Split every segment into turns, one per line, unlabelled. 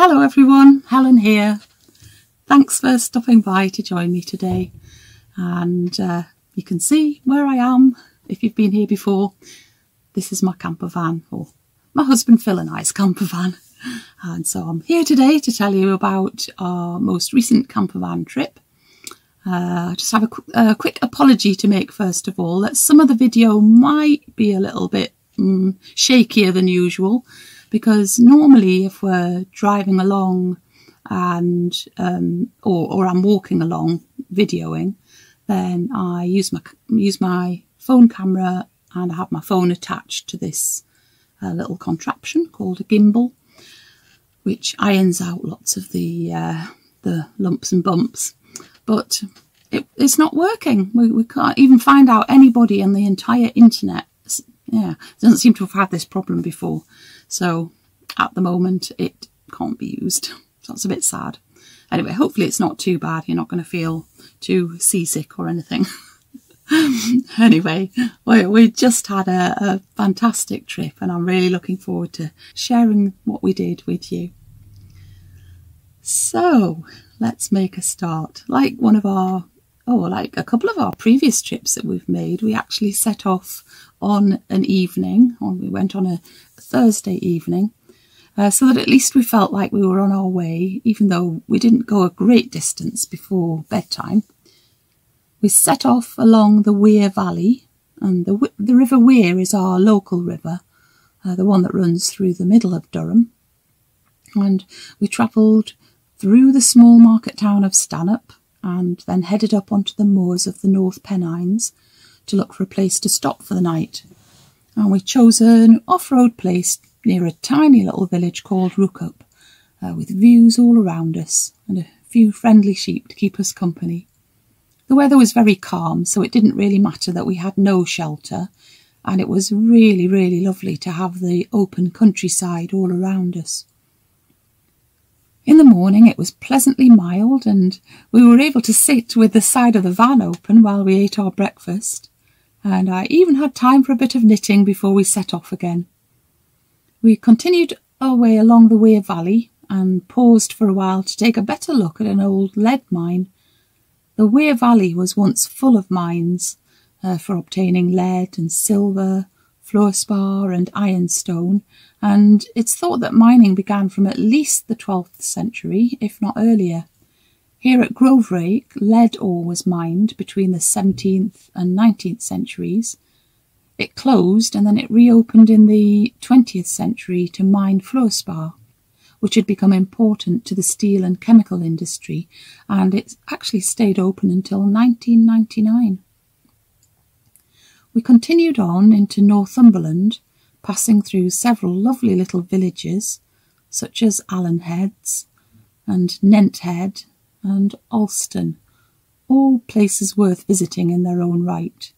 Hello everyone, Helen here. Thanks for stopping by to join me today. And you can see where I am if you've been here before. This is my camper van, or my husband Phil and I's camper van. And so I'm here today to tell you about our most recent camper van trip. I just have a quick apology to make first of all, that some of the video might be a little bit shakier than usual, because normally if we're driving along and or I'm walking along videoing, then I use my phone camera, and I have my phone attached to this little contraption called a gimbal, which irons out lots of the lumps and bumps. But it's not working. We can't even find out anybody on the entire internet. Yeah, doesn't seem to have had this problem before. So at the moment it can't be used. So it's a bit sad. Anyway, hopefully it's not too bad. You're not going to feel too seasick or anything. Anyway, we just had a fantastic trip, and I'm really looking forward to sharing what we did with you. So let's make a start. Like a couple of our previous trips that we've made, we actually set off on an evening, we went on a Thursday evening, so that at least we felt like we were on our way, even though we didn't go a great distance before bedtime. We set off along the Wear Valley, and the River Wear is our local river, the one that runs through the middle of Durham. And we travelled through the small market town of Stanhope, and then headed up onto the moors of the North Pennines to look for a place to stop for the night. And we chose an off-road place near a tiny little village called Rookup, with views all around us and a few friendly sheep to keep us company. The weather was very calm, so it didn't really matter that we had no shelter, and it was really, really lovely to have the open countryside all around us. In the morning it was pleasantly mild, and we were able to sit with the side of the van open while we ate our breakfast, and I even had time for a bit of knitting before we set off again. We continued our way along the Wear Valley and paused for a while to take a better look at an old lead mine. The Wear Valley was once full of mines for obtaining lead and silver, fluorspar and ironstone, and it's thought that mining began from at least the 12th century, if not earlier. Here at Groverake, lead ore was mined between the 17th and 19th centuries. It closed and then it reopened in the 20th century to mine fluorspar, which had become important to the steel and chemical industry, and it actually stayed open until 1999. We continued on into Northumberland, passing through several lovely little villages, such as Allen Heads and Nenthead and Alston, all places worth visiting in their own right.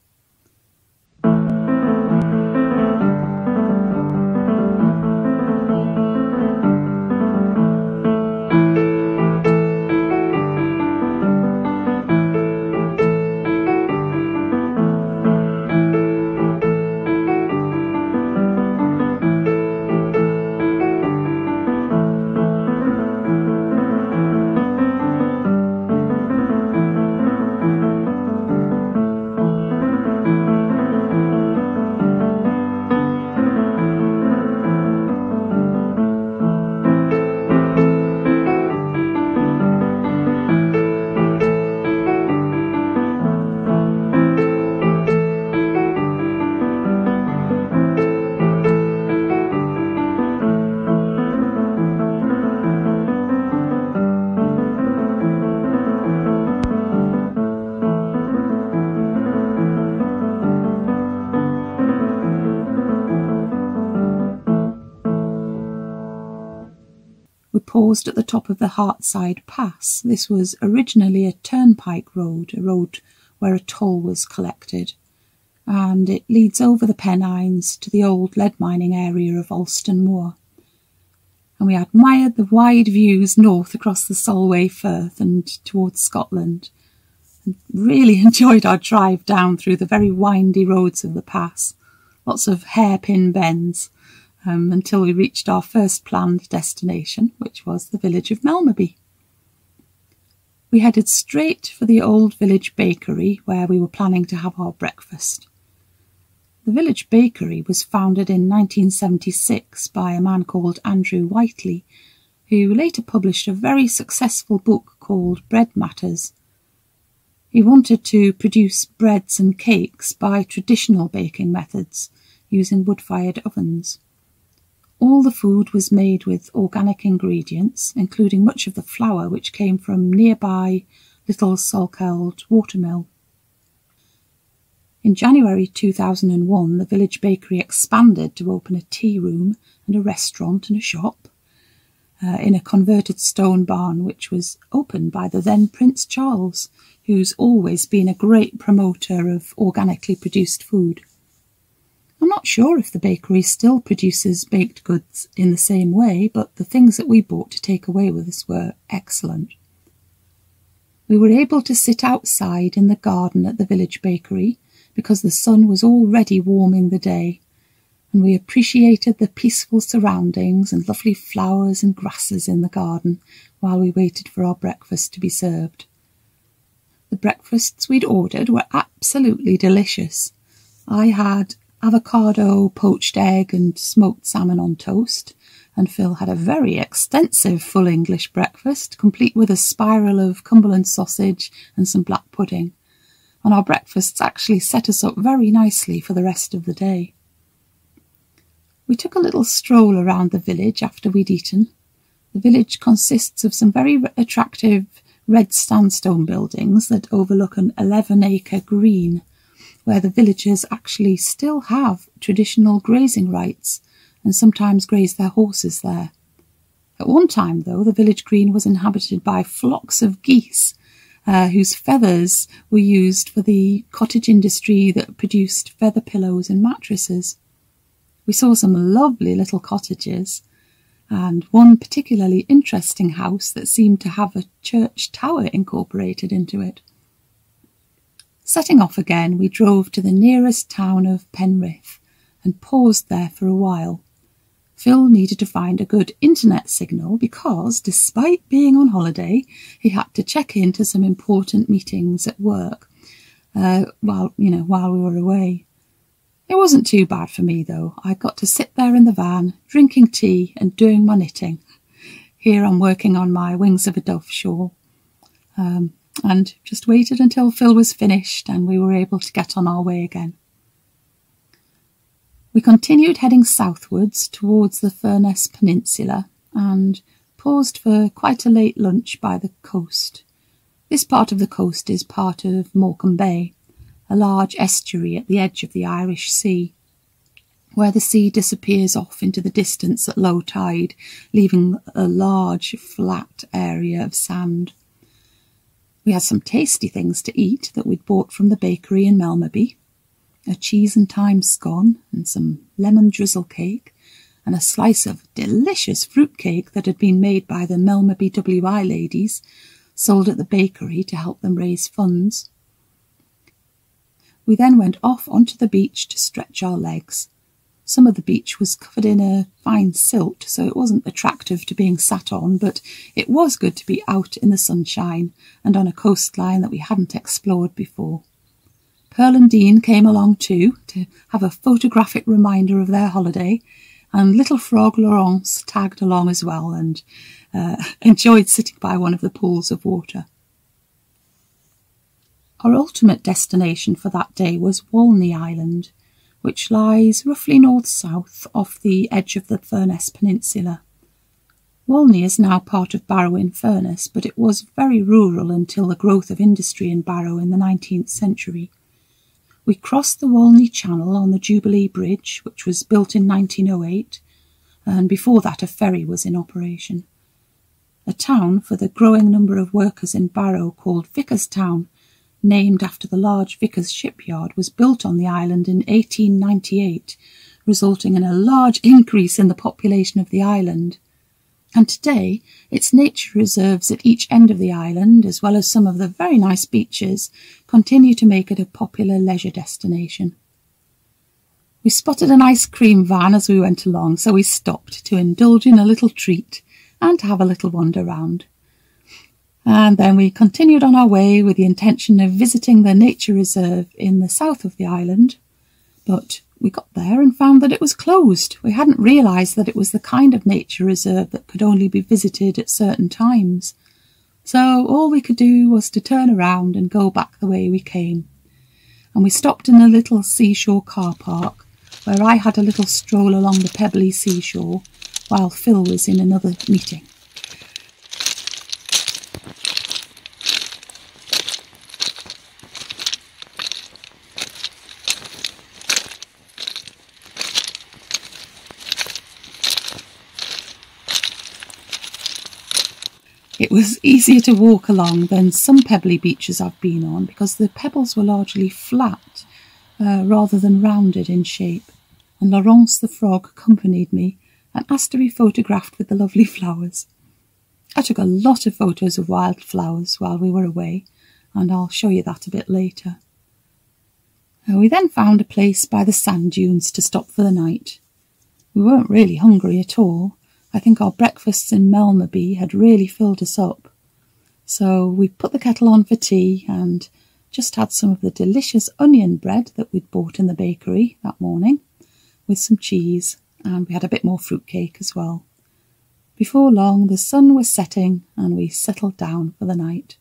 We paused at the top of the Hartside Pass. This was originally a turnpike road, a road where a toll was collected, and it leads over the Pennines to the old lead mining area of Alston Moor. And we admired the wide views north across the Solway Firth and towards Scotland, and really enjoyed our drive down through the very windy roads of the pass. Lots of hairpin bends, until we reached our first planned destination, which was the village of Melmaby. We headed straight for the old village bakery where we were planning to have our breakfast. The village bakery was founded in 1976 by a man called Andrew Whiteley, who later published a very successful book called Bread Matters. He wanted to produce breads and cakes by traditional baking methods, using wood-fired ovens. All the food was made with organic ingredients, including much of the flour which came from nearby Little Salkeld watermill. In January 2001, the village bakery expanded to open a tea room and a restaurant and a shop in a converted stone barn which was opened by the then Prince Charles, who's always been a great promoter of organically produced food. I'm not sure if the bakery still produces baked goods in the same way, but the things that we bought to take away with us were excellent. We were able to sit outside in the garden at the village bakery because the sun was already warming the day, and we appreciated the peaceful surroundings and lovely flowers and grasses in the garden while we waited for our breakfast to be served. The breakfasts we'd ordered were absolutely delicious. I had avocado, poached egg and smoked salmon on toast, and Phil had a very extensive full English breakfast, complete with a spiral of Cumberland sausage and some black pudding. And our breakfasts actually set us up very nicely for the rest of the day. We took a little stroll around the village after we'd eaten. The village consists of some very attractive red sandstone buildings that overlook an 11-acre green, where the villagers actually still have traditional grazing rights and sometimes graze their horses there. At one time, though, the village green was inhabited by flocks of geese, whose feathers were used for the cottage industry that produced feather pillows and mattresses. We saw some lovely little cottages, and one particularly interesting house that seemed to have a church tower incorporated into it. Setting off again, we drove to the nearest town of Penrith and paused there for a while. Phil needed to find a good internet signal because, despite being on holiday, he had to check into some important meetings at work while we were away. It wasn't too bad for me, though. I got to sit there in the van, drinking tea and doing my knitting. Here I'm working on my Wings of a Dove shawl. And just waited until Phil was finished and we were able to get on our way again. We continued heading southwards towards the Furness Peninsula and paused for quite a late lunch by the coast. This part of the coast is part of Morecambe Bay, a large estuary at the edge of the Irish Sea, where the sea disappears off into the distance at low tide, leaving a large flat area of sand. We had some tasty things to eat that we'd bought from the bakery in Melmaby, a cheese and thyme scone and some lemon drizzle cake, and a slice of delicious fruit cake that had been made by the Melmaby WI ladies, sold at the bakery to help them raise funds. We then went off onto the beach to stretch our legs. Some of the beach was covered in a fine silt, so it wasn't attractive to being sat on, but it was good to be out in the sunshine and on a coastline that we hadn't explored before. Pearl and Dean came along too, to have a photographic reminder of their holiday, and little frog Laurence tagged along as well and enjoyed sitting by one of the pools of water. Our ultimate destination for that day was Walney Island, which lies roughly north-south off the edge of the Furness Peninsula. Walney is now part of Barrow in Furness, but it was very rural until the growth of industry in Barrow in the 19th century. We crossed the Walney Channel on the Jubilee Bridge, which was built in 1908, and before that a ferry was in operation. A town for the growing number of workers in Barrow called Vickerstown, named after the large Vickers shipyard, was built on the island in 1898, resulting in a large increase in the population of the island. And today, its nature reserves at each end of the island, as well as some of the very nice beaches, continue to make it a popular leisure destination. We spotted an ice cream van as we went along, so we stopped to indulge in a little treat and to have a little wander round. And then we continued on our way with the intention of visiting the nature reserve in the south of the island. But we got there and found that it was closed. We hadn't realised that it was the kind of nature reserve that could only be visited at certain times. So all we could do was to turn around and go back the way we came. And we stopped in a little seashore car park, where I had a little stroll along the pebbly seashore while Phil was in another meeting. It was easier to walk along than some pebbly beaches I've been on because the pebbles were largely flat rather than rounded in shape, and Laurence the frog accompanied me and asked to be photographed with the lovely flowers. I took a lot of photos of wildflowers while we were away, and I'll show you that a bit later. We then found a place by the sand dunes to stop for the night. We weren't really hungry at all. I think our breakfasts in Melmaby had really filled us up. So we put the kettle on for tea and just had some of the delicious onion bread that we'd bought in the bakery that morning, with some cheese, and we had a bit more fruitcake as well. Before long the sun was setting and we settled down for the night.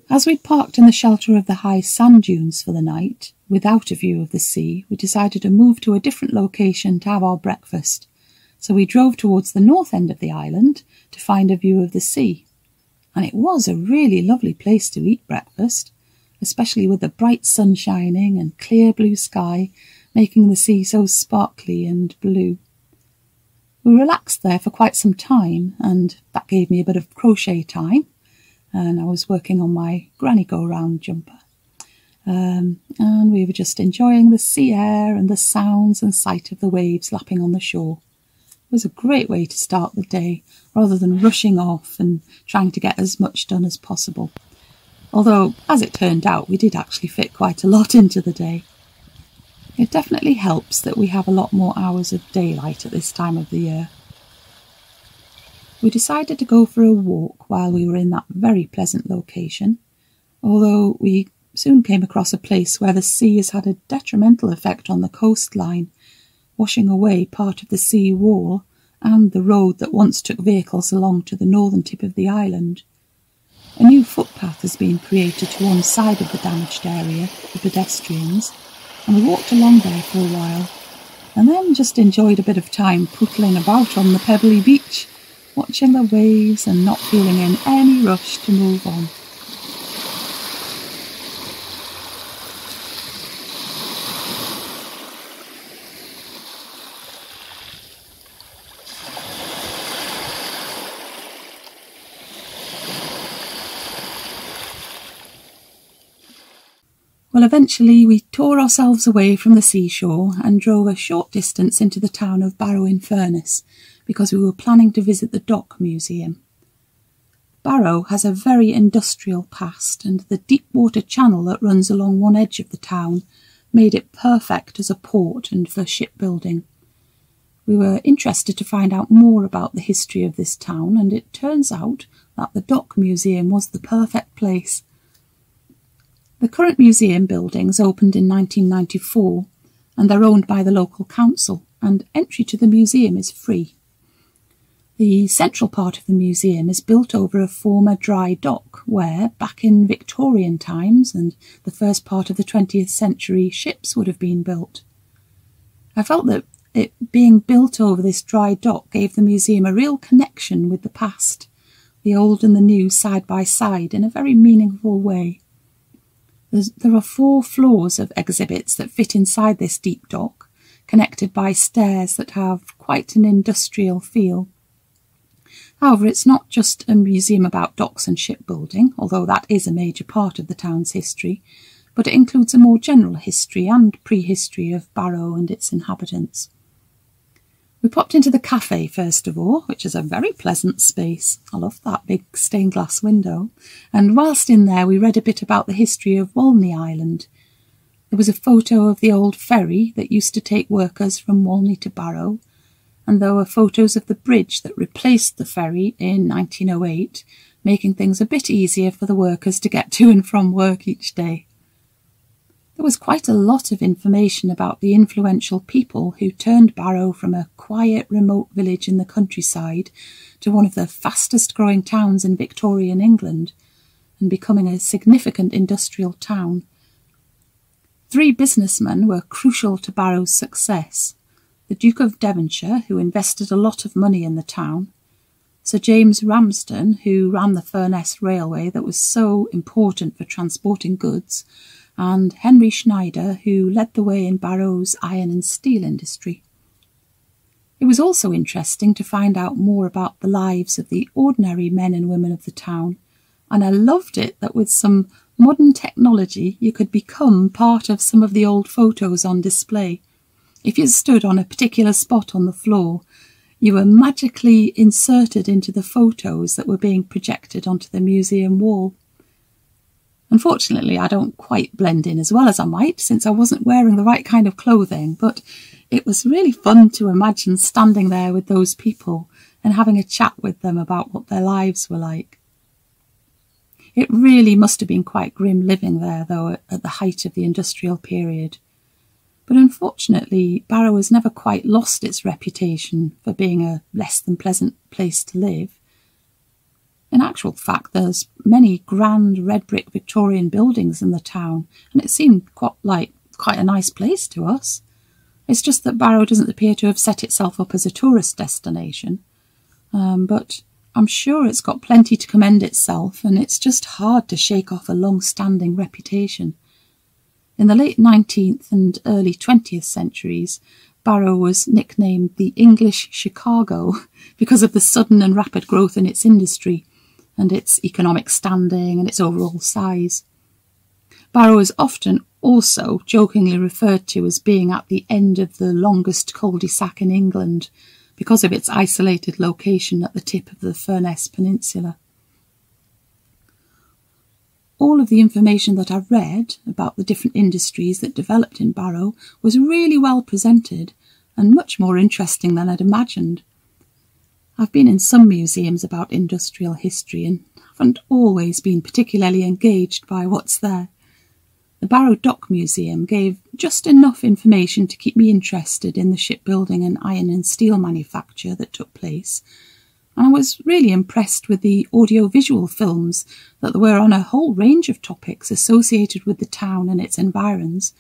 As we'd parked in the shelter of the high sand dunes for the night, without a view of the sea, we decided to move to a different location to have our breakfast. So we drove towards the north end of the island to find a view of the sea. And it was a really lovely place to eat breakfast, especially with the bright sun shining and clear blue sky, making the sea so sparkly and blue. We relaxed there for quite some time, and that gave me a bit of crochet time, and I was working on my granny go-round jumper. And we were just enjoying the sea air and the sounds and sight of the waves lapping on the shore. It was a great way to start the day, rather than rushing off and trying to get as much done as possible. Although, as it turned out, we did actually fit quite a lot into the day. It definitely helps that we have a lot more hours of daylight at this time of the year. We decided to go for a walk while we were in that very pleasant location, although we soon came across a place where the sea has had a detrimental effect on the coastline, washing away part of the sea wall and the road that once took vehicles along to the northern tip of the island. A new footpath has been created to one side of the damaged area for pedestrians, and we walked along there for a while, and then just enjoyed a bit of time pootling about on the pebbly beach, watching the waves and not feeling in any rush to move on. Well, eventually we tore ourselves away from the seashore and drove a short distance into the town of Barrow in Furness, because we were planning to visit the Dock Museum. Barrow has a very industrial past, and the deep water channel that runs along one edge of the town made it perfect as a port and for shipbuilding. We were interested to find out more about the history of this town, and it turns out that the Dock Museum was the perfect place. The current museum buildings opened in 1994, and they're owned by the local council, and entry to the museum is free. The central part of the museum is built over a former dry dock where, back in Victorian times and the first part of the 20th century, ships would have been built. I felt that it being built over this dry dock gave the museum a real connection with the past, the old and the new side by side in a very meaningful way. There are 4 floors of exhibits that fit inside this deep dock, connected by stairs that have quite an industrial feel. However, it's not just a museum about docks and shipbuilding, although that is a major part of the town's history, but it includes a more general history and prehistory of Barrow and its inhabitants. We popped into the cafe first of all, which is a very pleasant space. I love that big stained glass window. And whilst in there, we read a bit about the history of Walney Island. There was a photo of the old ferry that used to take workers from Walney to Barrow, and there were photos of the bridge that replaced the ferry in 1908, making things a bit easier for the workers to get to and from work each day. There was quite a lot of information about the influential people who turned Barrow from a quiet, remote village in the countryside to one of the fastest growing towns in Victorian England and becoming a significant industrial town. 3 businessmen were crucial to Barrow's success. The Duke of Devonshire, who invested a lot of money in the town, Sir James Ramsden, who ran the Furness Railway that was so important for transporting goods, and Henry Schneider, who led the way in Barrow's iron and steel industry. It was also interesting to find out more about the lives of the ordinary men and women of the town, and I loved it that with some modern technology you could become part of some of the old photos on display. If you stood on a particular spot on the floor, you were magically inserted into the photos that were being projected onto the museum wall. Unfortunately, I don't quite blend in as well as I might, since I wasn't wearing the right kind of clothing, but it was really fun to imagine standing there with those people and having a chat with them about what their lives were like. It really must have been quite grim living there, though, at the height of the industrial period. But unfortunately, Barrow has never quite lost its reputation for being a less than pleasant place to live. In actual fact, there's many grand red brick Victorian buildings in the town, and it seemed quite a nice place to us. It's just that Barrow doesn't appear to have set itself up as a tourist destination, but I'm sure it's got plenty to commend itself, and it's just hard to shake off a long-standing reputation. In the late 19th and early 20th centuries, Barrow was nicknamed the English Chicago because of the sudden and rapid growth in its industry and its economic standing and its overall size. Barrow is often also jokingly referred to as being at the end of the longest cul-de-sac in England because of its isolated location at the tip of the Furness Peninsula. All of the information that I read about the different industries that developed in Barrow was really well presented and much more interesting than I'd imagined. I've been in some museums about industrial history and haven't always been particularly engaged by what's there. The Barrow Dock Museum gave just enough information to keep me interested in the shipbuilding and iron and steel manufacture that took place, and I was really impressed with the audio-visual films that were on a whole range of topics associated with the town and its environs,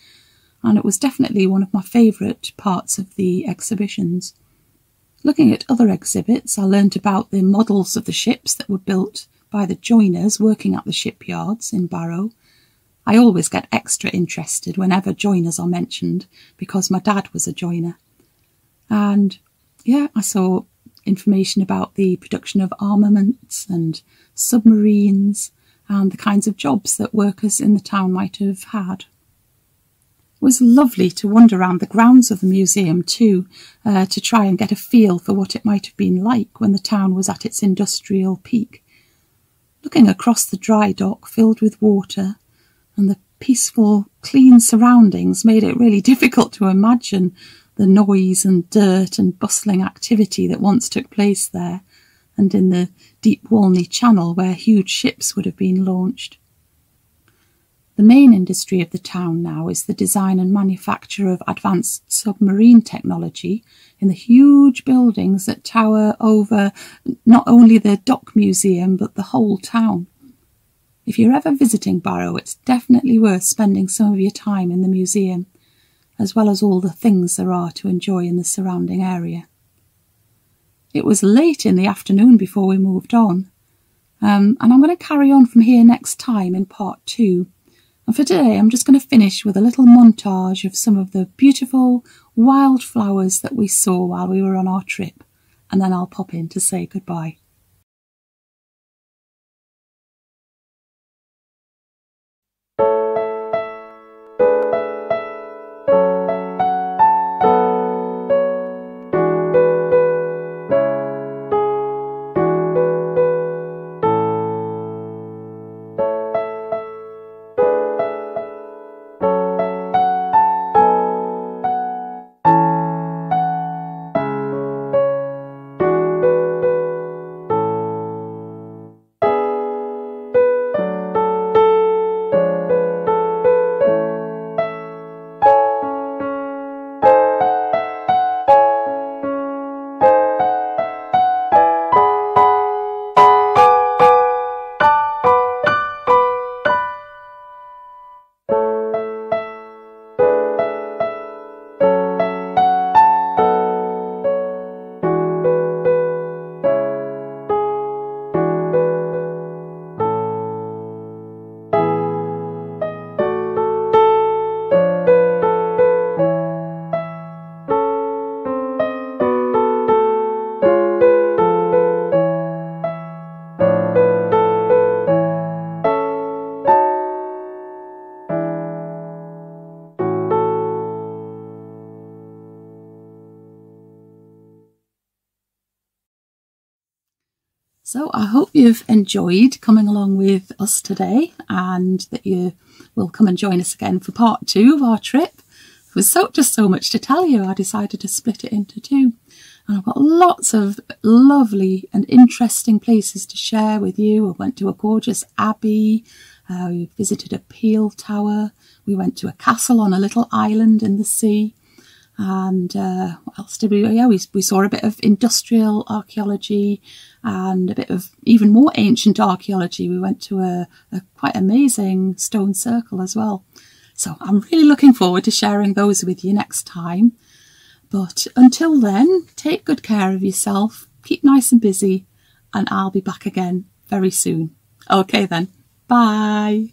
and it was definitely one of my favourite parts of the exhibitions. Looking at other exhibits, I learnt about the models of the ships that were built by the joiners working at the shipyards in Barrow. I always get extra interested whenever joiners are mentioned because my dad was a joiner. And yeah, I saw information about the production of armaments and submarines and the kinds of jobs that workers in the town might have had. It was lovely to wander around the grounds of the museum too, to try and get a feel for what it might have been like when the town was at its industrial peak. Looking across the dry dock filled with water and the peaceful, clean surroundings made it really difficult to imagine the noise and dirt and bustling activity that once took place there and in the deep Walney Channel where huge ships would have been launched. The main industry of the town now is the design and manufacture of advanced submarine technology in the huge buildings that tower over not only the Dock Museum but the whole town. If you're ever visiting Barrow, it's definitely worth spending some of your time in the museum, as well as all the things there are to enjoy in the surrounding area. It was late in the afternoon before we moved on, and I'm going to carry on from here next time in part 2. And for today, I'm just going to finish with a little montage of some of the beautiful wildflowers that we saw while we were on our trip, and then I'll pop in to say goodbye. So I hope you've enjoyed coming along with us today, and that you will come and join us again for part 2 of our trip. There was just so much to tell you, I decided to split it into 2. And I've got lots of lovely and interesting places to share with you. I went to a gorgeous abbey, we visited a peel tower, we went to a castle on a little island in the sea. And what else did we? Yeah, we saw a bit of industrial archaeology and a bit of even more ancient archaeology. We went to a quite amazing stone circle as well. So I'm really looking forward to sharing those with you next time. But until then, take good care of yourself, keep nice and busy, and I'll be back again very soon. Okay then, bye.